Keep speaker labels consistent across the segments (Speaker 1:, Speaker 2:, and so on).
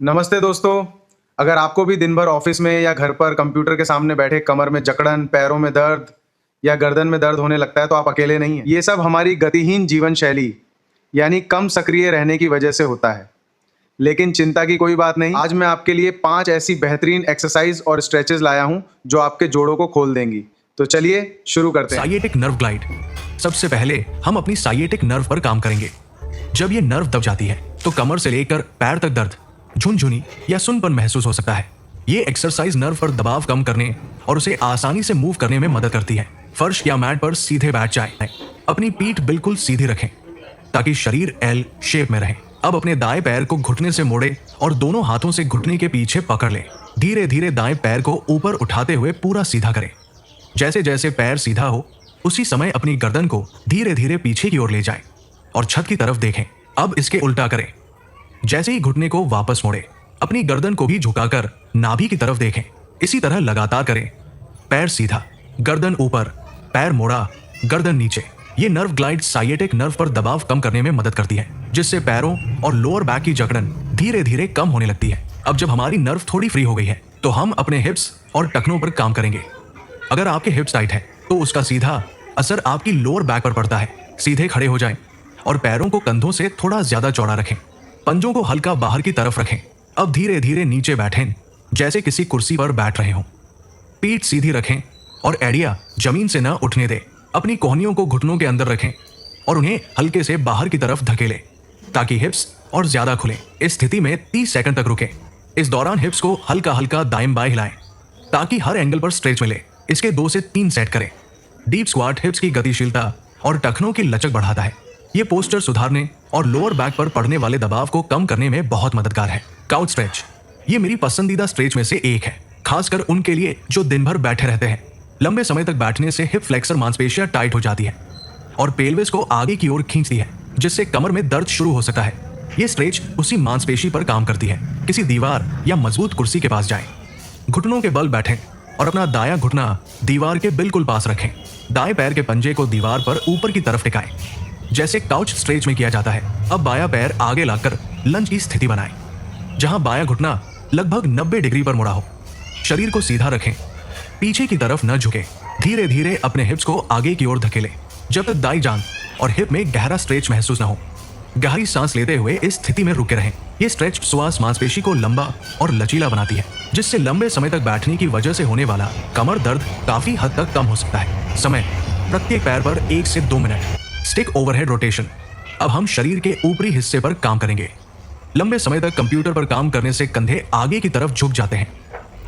Speaker 1: नमस्ते दोस्तों। अगर आपको भी दिन भर ऑफिस में या घर पर कंप्यूटर के सामने बैठे कमर में जकड़न, पैरों में दर्द या गर्दन में दर्द होने लगता है तो आप अकेले नहीं हैं। ये सब हमारी गतिहीन जीवन शैली यानी कम सक्रिय रहने की वजह से होता है। लेकिन चिंता की कोई बात नहीं। आज मैं आपके लिए 5 ऐसी बेहतरीन एक्सरसाइज और स्ट्रेचेस लाया हूं जो आपके जोड़ों को खोल देंगी। तो चलिए शुरू करते हैं।
Speaker 2: साइएटिक नर्व ग्लाइड। सबसे पहले हम अपनी साइएटिक नर्व पर काम करेंगे। जब ये नर्व दब जाती है तो कमर से लेकर पैर तक दर्द, झुनझुनी या सुनपन महसूस हो सकता है। ये एक्सरसाइज नर्व पर दबाव कम करने और उसे आसानी से मूव करने में मदद करती है। फर्श या मैट पर सीधे बैठ जाएं। अपनी पीठ बिल्कुल सीधी रखें ताकि शरीर एल शेप में रहे। अब अपने दाएं पैर को घुटने से मोड़े और दोनों हाथों से घुटने के पीछे पकड़ लें। धीरे धीरे दाएं पैर को ऊपर उठाते हुए पूरा सीधा करें। जैसे जैसे पैर सीधा हो उसी समय अपनी गर्दन को धीरे धीरे पीछे की ओर ले जाएं और छत की तरफ देखें। अब इसके उल्टा करें। जैसे ही घुटने को वापस मोड़े अपनी गर्दन को भी झुकाकर नाभि की तरफ देखें। इसी तरह लगातार करें। पैर सीधा, गर्दन ऊपर, पैर मोड़ा, गर्दन नीचे। ये नर्व ग्लाइड साइएटिक नर्व पर दबाव कम करने में मदद करती है, जिससे पैरों और लोअर बैक की जकड़न धीरे धीरे कम होने लगती है। अब जब हमारी नर्व थोड़ी फ्री हो गई है तो हम अपने हिप्स और टखनों पर काम करेंगे। अगर आपके हिप्स टाइट है तो उसका सीधा असर आपकी लोअर बैक पर पड़ता है। सीधे खड़े हो जाएं और पैरों को कंधों से थोड़ा ज्यादा चौड़ा रखें। पंजों को हल्का बाहर की तरफ रखें। अब धीरे धीरे नीचे बैठें जैसे किसी कुर्सी पर बैठ रहे हों। पीठ सीधी रखें और एड़िया जमीन से न उठने दें। अपनी कोहनियों को घुटनों के अंदर रखें और उन्हें हल्के से बाहर की तरफ धकेलें ताकि हिप्स और ज्यादा खुलें। इस स्थिति में 30 सेकंड तक रुकें। इस दौरान हिप्स को हल्का हल्का दाएं बाएं हिलाएं ताकि हर एंगल पर स्ट्रेच मिले। इसके 2 से 3 सेट करें। डीप स्क्वाट हिप्स की गतिशीलता और टखनों की लचक बढ़ाता है। ये पोस्चर सुधारने और लोअर बैक पर पड़ने वाले दबाव को कम करने में बहुत मददगार है। काउच स्ट्रेच, ये मेरी पसंदीदा स्ट्रेच में से एक है, खासकर उनके लिए जो दिन भर बैठे रहते हैं। लंबे समय तक बैठने से हिप फ्लेक्सर मांसपेशियां टाइट हो जाती है और पेल्विस को आगे की ओर खींचती है, जिससे कमर में दर्द शुरू हो सकता है। ये स्ट्रेच उसी मांसपेशी पर काम करती है। किसी दीवार या मजबूत कुर्सी के पास जाएं। घुटनों के बल बैठें और अपना दायां घुटना दीवार के बिल्कुल पास रखें। दाएं पैर के पंजे को दीवार पर ऊपर की तरफ टिकाएं जैसे काउच स्ट्रेच में किया जाता है। अब बायां पैर आगे लाकर लंज की स्थिति बनाएं, जहां बायां घुटना लगभग 90 डिग्री पर मुड़ा हो। शरीर को सीधा रखें, पीछे की तरफ न झुके। धीरे धीरे अपने हिप्स को आगे की ओर धकेलें जब तक दाईं जांघ और हिप में गहरा स्ट्रेच महसूस न हो। गहरी सांस लेते हुए इस स्थिति में रुके रहें। ये स्ट्रेच श्वास मांसपेशी को लंबा और लचीला बनाती है, जिससे लंबे समय तक बैठने की वजह से होने वाला कमर दर्द काफी हद तक कम हो सकता है। समय, प्रत्येक पैर पर 1 से 2 मिनट। Stick overhead rotation. अब हम शरीर के ऊपरी हिस्से पर काम करेंगे। लंबे समय तक कंप्यूटर पर काम करने से कंधे आगे की तरफ झुक जाते हैं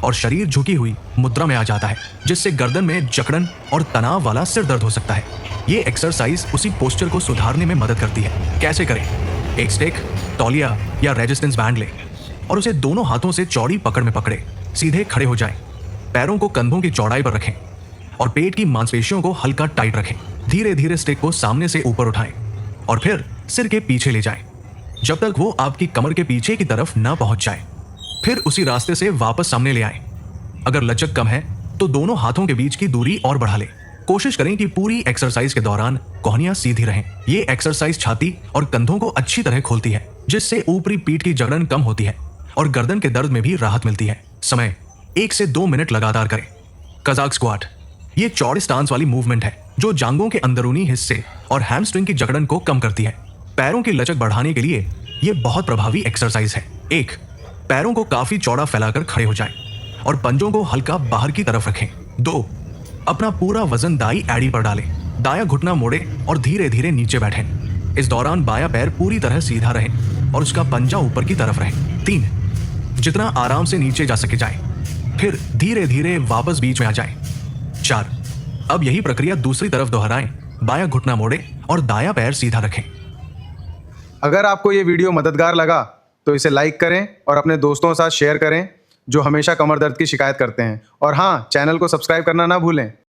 Speaker 2: और शरीर झुकी हुई मुद्रा में आ जाता है, जिससे गर्दन में जकड़न और तनाव वाला सिर दर्द हो सकता है। ये एक्सरसाइज उसी पोस्चर को सुधारने में मदद करती है। कैसे करें? एक स्टिक, तौलिया या रेजिस्टेंस बैंड लें और उसे दोनों हाथों से चौड़ी पकड़ में पकड़े। सीधे खड़े हो जाएं। पैरों को कंधों की चौड़ाई पर रखें और पेट की मांसपेशियों को हल्का टाइट रखें। धीरे धीरे स्टिक को सामने से ऊपर उठाएं और फिर सिर के पीछे ले जाएं जब तक वो आपकी कमर के पीछे की तरफ ना पहुंच जाए। फिर उसी रास्ते से वापस सामने ले आएं। अगर लचक कम है तो दोनों हाथों के बीच की दूरी और बढ़ा लें। कोशिश करें कि पूरी एक्सरसाइज के दौरान कोहनियां सीधी रहें। ये एक्सरसाइज छाती और कंधों को अच्छी तरह खोलती है, जिससे ऊपरी पीठ की जकड़न कम होती है और गर्दन के दर्द में भी राहत मिलती है। समय, 1 से 2 मिनट लगातार करें। कजाक स्क्वाट, ये चौड़े स्टांस वाली मूवमेंट है जो जांघों के अंदरूनी हिस्से और हैमस्ट्रिंग की जकड़न को कम करती है। पैरों की लचक बढ़ाने के लिए ये बहुत प्रभावी एक्सरसाइज है। 1, पैरों को काफी चौड़ा फैलाकर खड़े हो जाएं और पंजों को हल्का बाहर की तरफ रखें। 2, अपना पूरा वजन दाईं एड़ी पर डालें। दायां घुटना मोड़े और धीरे धीरे नीचे बैठें। इस दौरान बायां पैर पूरी तरह सीधा रहे और उसका पंजा ऊपर की तरफ रहे। 3, जितना आराम से नीचे जा सके जाए, फिर धीरे धीरे वापस बीच में आ जाएं। 4, अब यही प्रक्रिया दूसरी तरफ दोहराएं। बायां घुटना मोड़े और दायां पैर सीधा रखें।
Speaker 1: अगर आपको ये वीडियो मददगार लगा तो इसे लाइक करें और अपने दोस्तों के साथ शेयर करें जो हमेशा कमर दर्द की शिकायत करते हैं। और हाँ, चैनल को सब्सक्राइब करना ना भूलें।